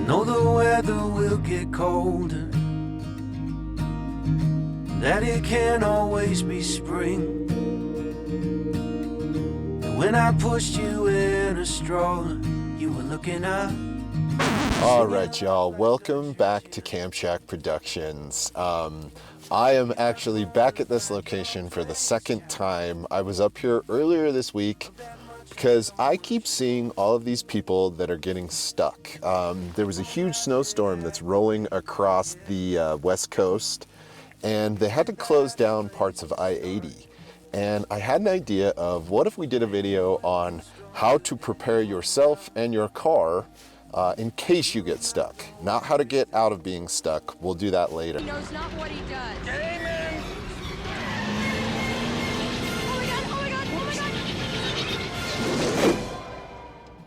know the weather will get colder, that it can't always be spring. And when I pushed you in a stroller, you were looking up. All right, y'all, welcome back to Camp Shack Productions. I am actually back at this location for the second time. I was up here earlier this week because I keep seeing all of these people that are getting stuck. There was a huge snowstorm that's rolling across the West Coast, and they had to close down parts of I-80. And I had an idea of what if we did a video on how to prepare yourself and your car in case you get stuck. Not how to get out of being stuck. We'll do that later. He knows not what he does. Amen. Oh my god, oh my god, oh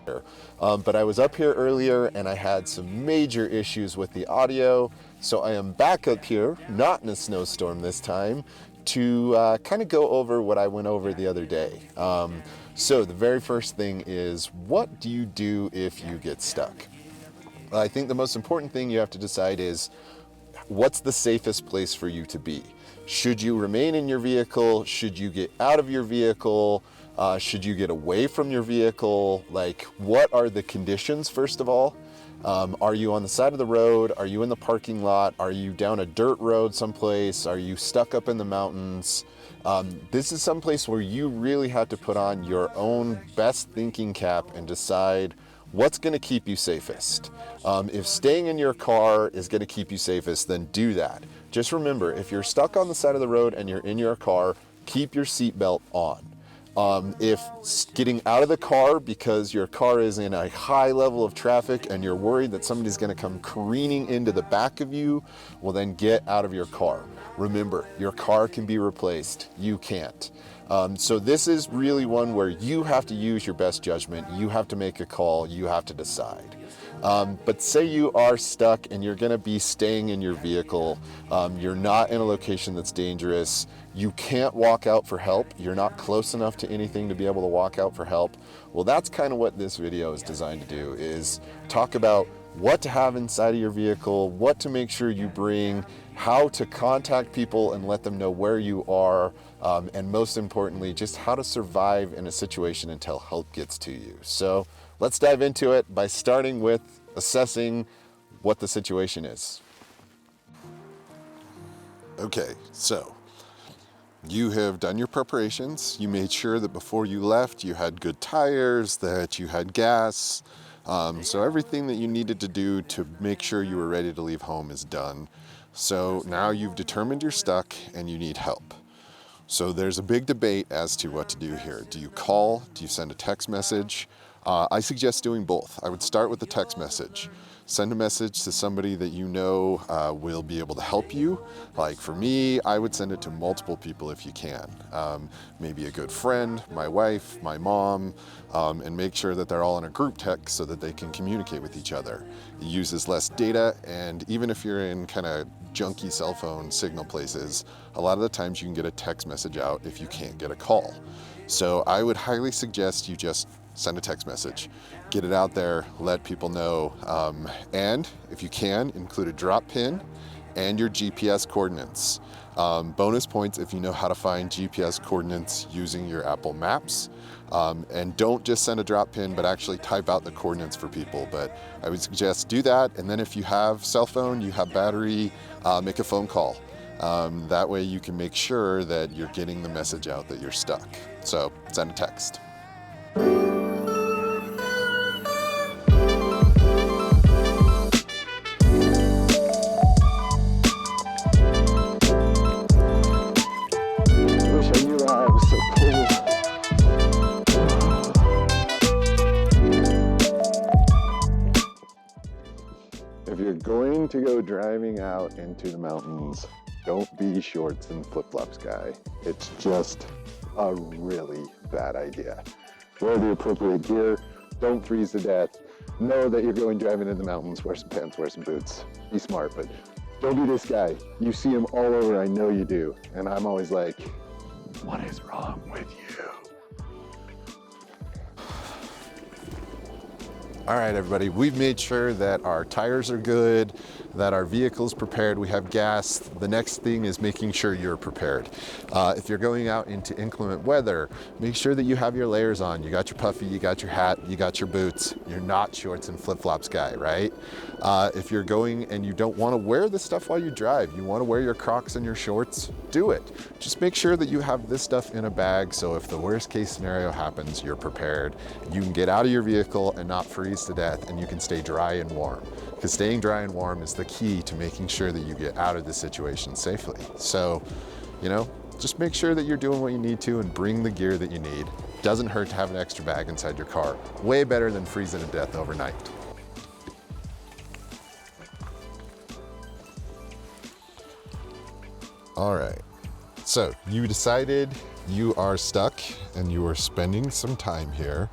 my god! But I was up here earlier and I had some major issues with the audio, so I am back up here, not in a snowstorm this time, to kind of go over what I went over the other day. So the very first thing is, what do you do if you get stuck? I think the most important thing you have to decide is, what's the safest place for you to be? Should you remain in your vehicle? Should you get out of your vehicle? Should you get away from your vehicle? Like, what are the conditions, first of all? Are you on the side of the road? Are you in the parking lot? Are you down a dirt road someplace? Are you stuck up in the mountains? This is someplace where you really have to put on your own best thinking cap and decide what's going to keep you safest. If staying in your car is going to keep you safest, then do that. Just remember, if you're stuck on the side of the road and you're in your car, keep your seatbelt on. If getting out of the car because your car is in a high level of traffic and you're worried that somebody's going to come careening into the back of you, well then get out of your car. Remember, your car can be replaced. You can't. So this is really one where you have to use your best judgment. You have to make a call. You have to decide. But say you are stuck and you're going to be staying in your vehicle. You're not in a location that's dangerous. You can't walk out for help. You're not close enough to anything to be able to walk out for help. Well, that's kind of what this video is designed to do, is talk about what to have inside of your vehicle, what to make sure you bring, how to contact people and let them know where you are, and most importantly, just how to survive in a situation until help gets to you. So let's dive into it by starting with assessing what the situation is. Okay, so you have done your preparations. You made sure that before you left, you had good tires, that you had gas. So everything that you needed to do to make sure you were ready to leave home is done. So now you've determined you're stuck and you need help. So there's a big debate as to what to do here. Do you call? Do you send a text message? I suggest doing both. I would start with the text message. Send a message to somebody that you know will be able to help you. Like for me, I would send it to multiple people if you can. Maybe a good friend, my wife, my mom, and make sure that they're all in a group text so that they can communicate with each other. It uses less data, and even if you're in kind of junky cell phone signal places, a lot of the times you can get a text message out if you can't get a call. So I would highly suggest you just send a text message, get it out there, let people know, and if you can, include a drop pin and your GPS coordinates. Bonus points if you know how to find GPS coordinates using your Apple Maps. And don't just send a drop pin, but actually type out the coordinates for people. But I would suggest do that, and then if you have cell phone, you have battery, make a phone call. That way you can make sure that you're getting the message out that you're stuck. So send a text. If you're going to go driving out into the mountains, don't be shorts and flip-flops guy. It's just a really bad idea. Wear the appropriate gear, don't freeze to death. Know that you're going driving in the mountains, wear some pants, wear some boots. Be smart, but don't be this guy. You see him all over, I know you do. And I'm always like, what is wrong with you? All right, everybody, we've made sure that our tires are good, that our vehicle's prepared, we have gas. The next thing is making sure you're prepared. If you're going out into inclement weather, make sure that you have your layers on. You got your puffy, you got your hat, you got your boots. You're not shorts and flip-flops guy, right? If you're going and you don't want to wear this stuff while you drive, you want to wear your Crocs and your shorts, do it. Just make sure that you have this stuff in a bag, so if the worst case scenario happens, you're prepared. You can get out of your vehicle and not freeze to death, and you can stay dry and warm. Because staying dry and warm is the key to making sure that you get out of this situation safely. So, you know, just make sure that you're doing what you need to and bring the gear that you need. Doesn't hurt to have an extra bag inside your car. Way better than freezing to death overnight. All right, so you decided you are stuck and you are spending some time here.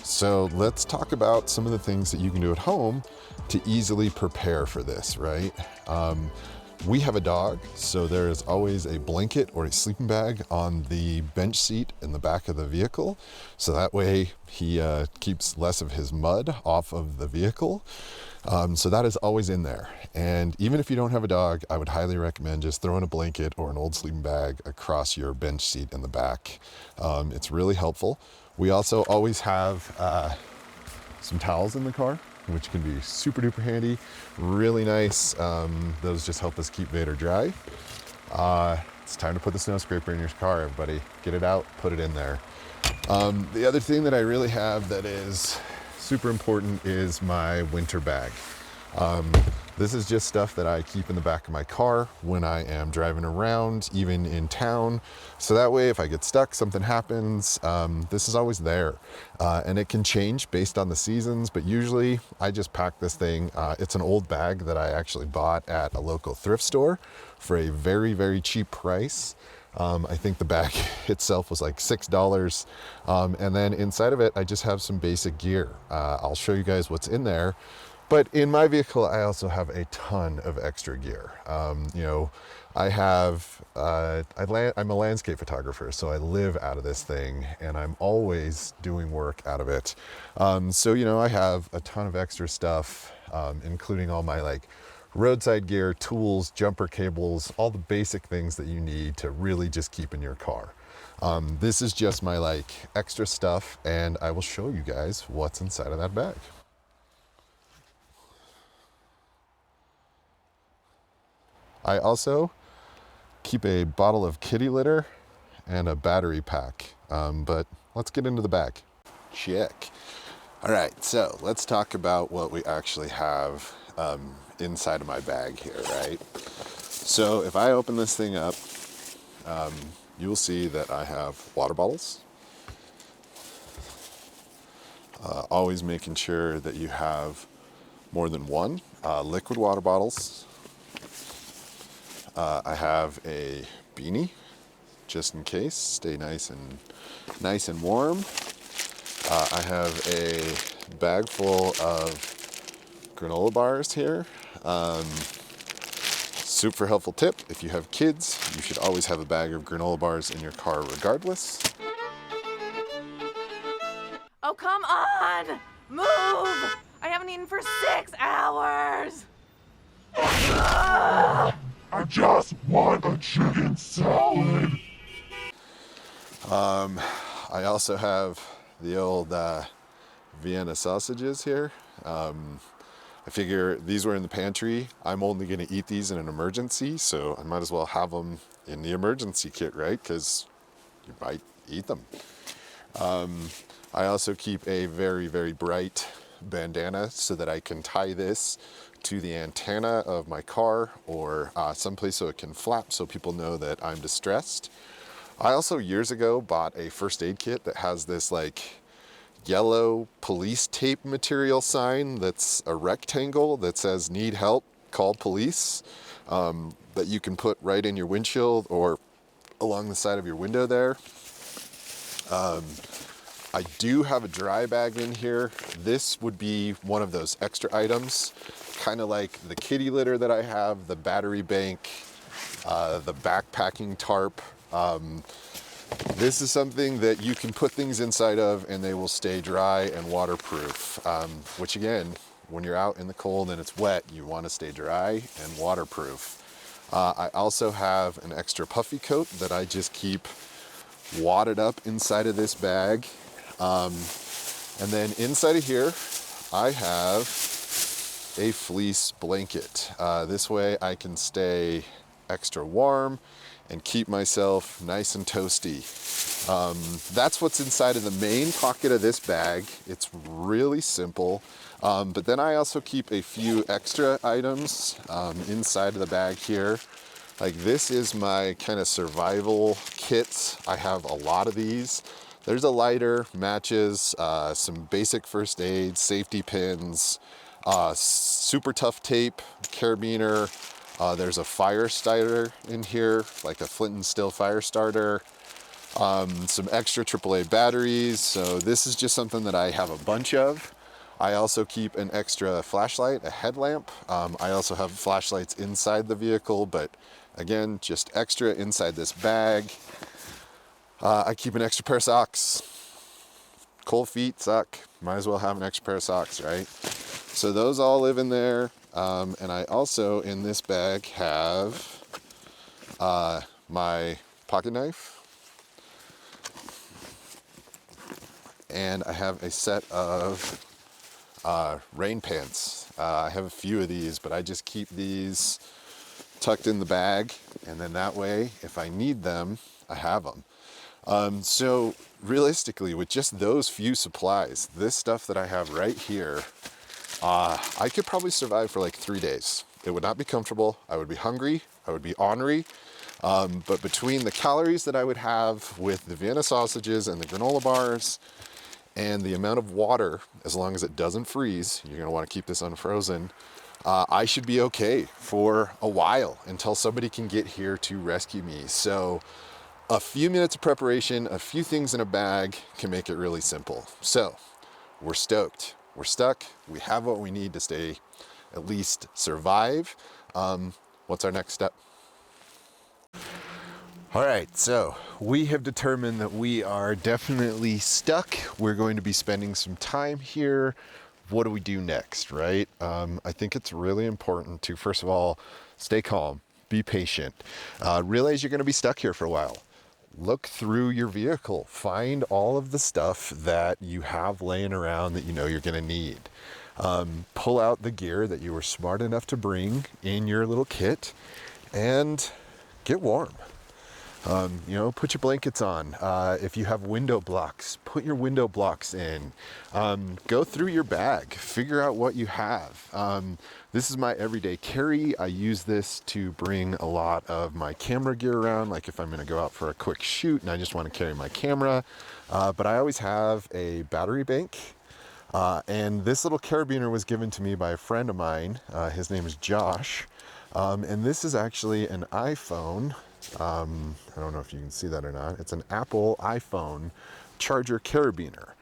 So let's talk about some of the things that you can do at home to easily prepare for this, right? We have a dog, so there is always a blanket or a sleeping bag on the bench seat in the back of the vehicle. So that way he keeps less of his mud off of the vehicle. So that is always in there. And even if you don't have a dog, I would highly recommend just throwing a blanket or an old sleeping bag across your bench seat in the back. It's really helpful. We also always have some towels in the car, which can be super duper handy, really nice. Those just help us keep Vader dry. It's time to put the snow scraper in your car, everybody. Get it out, put it in there. The other thing that I really have that is super important is my winter bag. This is just stuff that I keep in the back of my car when I am driving around, even in town. So that way, if I get stuck, something happens, this is always there. And it can change based on the seasons, but usually I just pack this thing. It's an old bag that I actually bought at a local thrift store for a very, very cheap price. I think the bag itself was like $6. And then inside of it, I just have some basic gear. I'll show you guys what's in there. But in my vehicle, I also have a ton of extra gear. You know, I'm a landscape photographer, so I live out of this thing and I'm always doing work out of it. So, you know, I have a ton of extra stuff, including all my like roadside gear, tools, jumper cables, all the basic things that you need to really just keep in your car. This is just my like extra stuff, and I will show you guys what's inside of that bag. I also keep a bottle of kitty litter and a battery pack, but let's get into the bag. Check. All right, so let's talk about what we actually have inside of my bag here, right? So if I open this thing up, you will see that I have water bottles. Always making sure that you have more than one. Liquid water bottles. I have a beanie, just in case, stay nice and warm. I have a bag full of granola bars here. Super helpful tip, if you have kids, you should always have a bag of granola bars in your car regardless. Oh, come on! Move! I haven't eaten for 6 hours! I just want a chicken salad. I also have the old Vienna sausages here. I figure these were in the pantry. I'm only going to eat these in an emergency, so I might as well have them in the emergency kit, right? Because you might eat them. I also keep a very, very bright bandana so that I can tie this to the antenna of my car or someplace so it can flap so people know that I'm distressed. I also years ago bought a first aid kit that has this like yellow police tape material sign that's a rectangle that says need help, call police, that you can put right in your windshield or along the side of your window there. I do have a dry bag in here. This would be one of those extra items, kind of like the kitty litter that I have, the battery bank, the backpacking tarp. This is something that you can put things inside of and they will stay dry and waterproof, which again, when you're out in the cold and it's wet, you want to stay dry and waterproof. I also have an extra puffy coat that I just keep wadded up inside of this bag. And then inside of here, I have a fleece blanket. This way I can stay extra warm and keep myself nice and toasty. That's what's inside of the main pocket of this bag. It's really simple. But then I also keep a few extra items inside of the bag here. Like this is my kind of survival kit. I have a lot of these. There's a lighter, matches, some basic first aid, safety pins, super tough tape, carabiner. There's a fire starter in here, like a flint and steel fire starter. Some extra AAA batteries. So this is just something that I have a bunch of. I also keep an extra flashlight, a headlamp. I also have flashlights inside the vehicle, but again, just extra inside this bag. I keep an extra pair of socks. Cold feet suck. Might as well have an extra pair of socks, right? So those all live in there. And I also, in this bag, have my pocket knife. And I have a set of rain pants. I have a few of these, but I just keep these tucked in the bag, and then that way, if I need them, I have them. So realistically, with just those few supplies, this stuff that I have right here, I could probably survive for like 3 days. It would not be comfortable. I would be hungry. I would be ornery. But between the calories that I would have with the Vienna sausages and the granola bars, and the amount of water, as long as it doesn't freeze, you're gonna wanna keep this unfrozen, I should be okay for a while until somebody can get here to rescue me. So a few minutes of preparation, a few things in a bag can make it really simple. So we're stoked, we're stuck, we have what we need to stay, at least survive. What's our next step? All right, so we have determined that we are definitely stuck. We're going to be spending some time here. What do we do next, right? I think it's really important to, first of all, stay calm, be patient, realize you're gonna be stuck here for a while. Look through your vehicle, find all of the stuff that you have laying around that you know you're gonna need. Pull out the gear that you were smart enough to bring in your little kit and get warm. You know, put your blankets on. If you have window blocks, put your window blocks in. Go through your bag, figure out what you have. This is my everyday carry. I use this to bring a lot of my camera gear around, like if I'm gonna go out for a quick shoot and I just wanna carry my camera. But I always have a battery bank. And this little carabiner was given to me by a friend of mine. His name is Josh. And this is actually an iPhone. I don't know if you can see that or not. It's an Apple iPhone charger carabiner.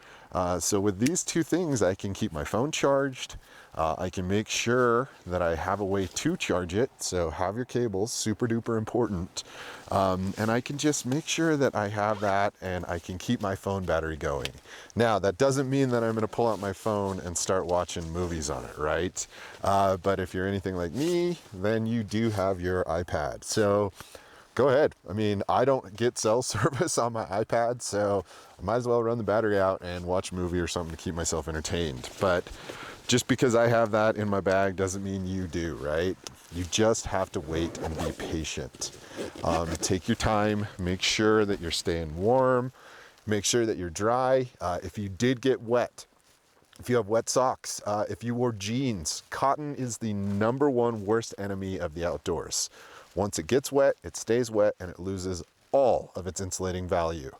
So with these two things, I can keep my phone charged. I can make sure that I have a way to charge it. So have your cables, super duper important. And I can just make sure that I have that and I can keep my phone battery going. Now, that doesn't mean that I'm gonna pull out my phone and start watching movies on it, right? But if you're anything like me, then you do have your iPad. So go ahead. I mean, I don't get cell service on my iPad, so I might as well run the battery out and watch a movie or something to keep myself entertained. But just because I have that in my bag doesn't mean you do, right? You just have to wait and be patient. Take your time, make sure that you're staying warm, make sure that you're dry. If you did get wet, if you have wet socks, if you wore jeans, cotton is the #1 worst enemy of the outdoors. Once it gets wet, it stays wet and it loses all of its insulating value.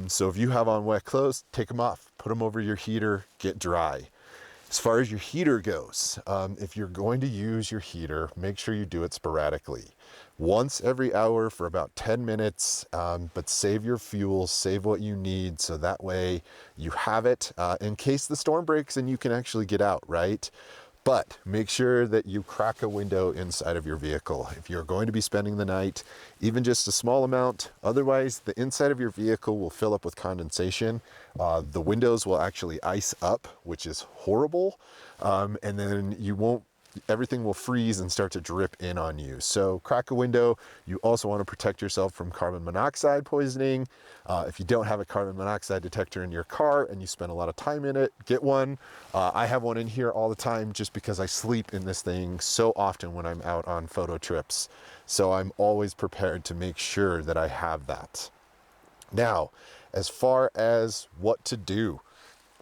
So if you have on wet clothes, take them off, put them over your heater, get dry. As far as your heater goes, if you're going to use your heater, make sure you do it sporadically. Once every hour for about 10 minutes, but save your fuel, save what you need, so that way you have it in case the storm breaks and you can actually get out, right? But make sure that you crack a window inside of your vehicle. If you're going to be spending the night, even just a small amount, otherwise the inside of your vehicle will fill up with condensation. The windows will actually ice up, which is horrible. And then everything will freeze and start to drip in on you. So crack a window. You also want to protect yourself from carbon monoxide poisoning. If you don't have a carbon monoxide detector in your car and you spend a lot of time in it, get one. I have one in here all the time just because I sleep in this thing so often when I'm out on photo trips. So I'm always prepared to make sure that I have that. Now, as far as what to do,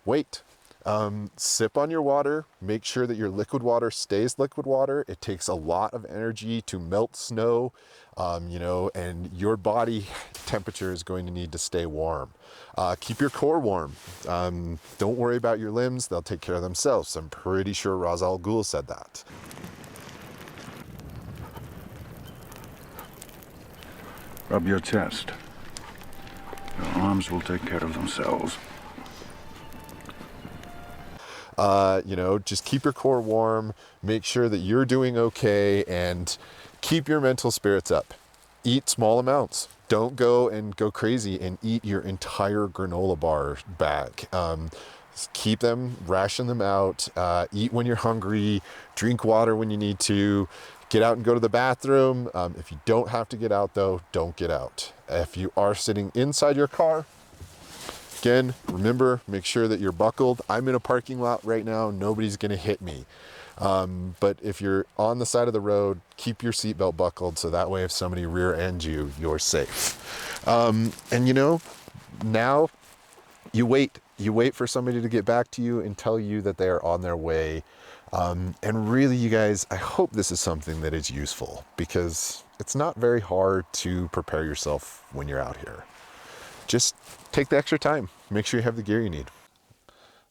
wait. Sip on your water, make sure that your liquid water stays liquid water. It takes a lot of energy to melt snow, and your body temperature is going to need to stay warm. Keep your core warm. Don't worry about your limbs, they'll take care of themselves. I'm pretty sure Ra's al Ghul said that. Rub your chest. Your arms will take care of themselves. Just keep your core warm, make sure that you're doing okay, and keep your mental spirits up. Eat small amounts. Don't go crazy and eat your entire granola bar bag. Keep them, ration them out, eat when you're hungry, drink water when you need to, get out and go to the bathroom. If you don't have to get out though, don't get out. If you are sitting inside your car, again, remember, make sure that you're buckled. I'm in a parking lot right now. Nobody's going to hit me. But if you're on the side of the road, keep your seatbelt buckled so that way if somebody rear ends you, you're safe. Now you wait. You wait for somebody to get back to you and tell you that they are on their way. And really, you guys, I hope this is something that is useful because it's not very hard to prepare yourself when you're out here. Just take the extra time. Make sure you have the gear you need.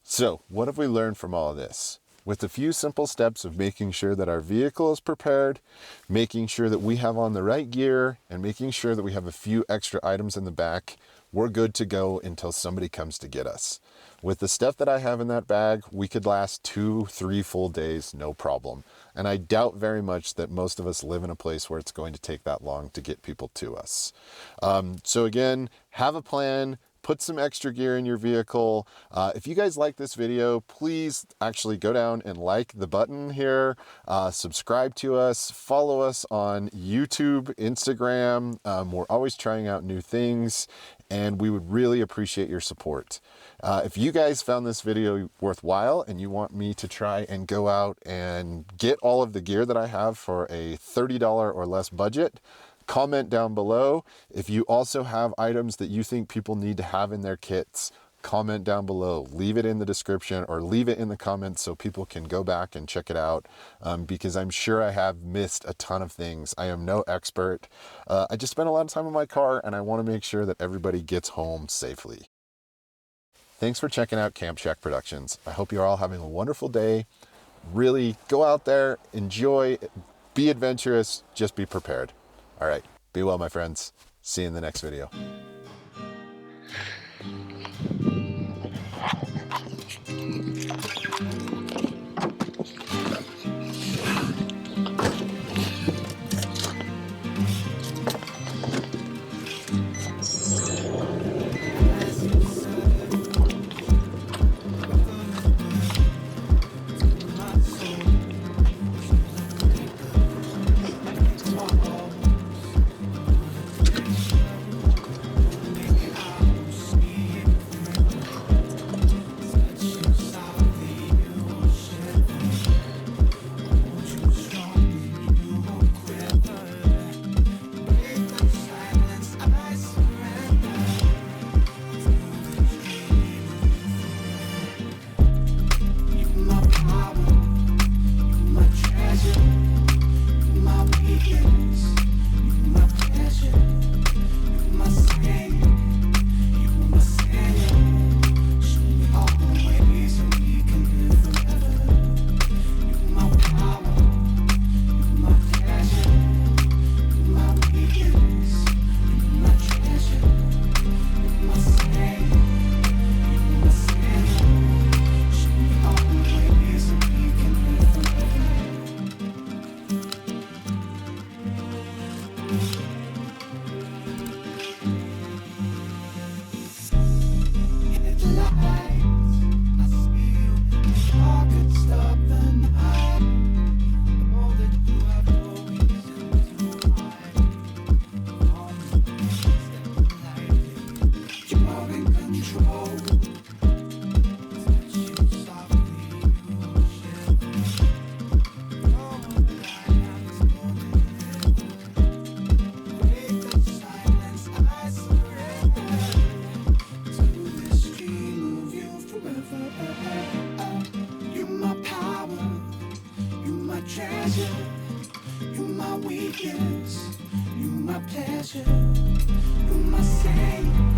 So, what have we learned from all of this? With a few simple steps of making sure that our vehicle is prepared, making sure that we have on the right gear, and making sure that we have a few extra items in the back, we're good to go until somebody comes to get us. With the stuff that I have in that bag, we could last 2-3 full days, no problem. And I doubt very much that most of us live in a place where it's going to take that long to get people to us. So again, have a plan, put some extra gear in your vehicle. If you guys like this video, please actually go down and like the button here, subscribe to us, follow us on YouTube, Instagram. We're always trying out new things and we would really appreciate your support. If you guys found this video worthwhile and you want me to try and go out and get all of the gear that I have for a $30 or less budget, comment down below. If you also have items that you think people need to have in their kits, comment down below. Leave it in the description or leave it in the comments so people can go back and check it out, because I'm sure I have missed a ton of things. I am no expert. I just spent a lot of time in my car and I want to make sure that everybody gets home safely. Thanks for checking out Camp Shack Productions. I hope you're all having a wonderful day. Really go out there, enjoy, be adventurous, just be prepared. All right, be well, my friends. See you in the next video. treasure. You're my weakness. You're my pleasure. You're my saint.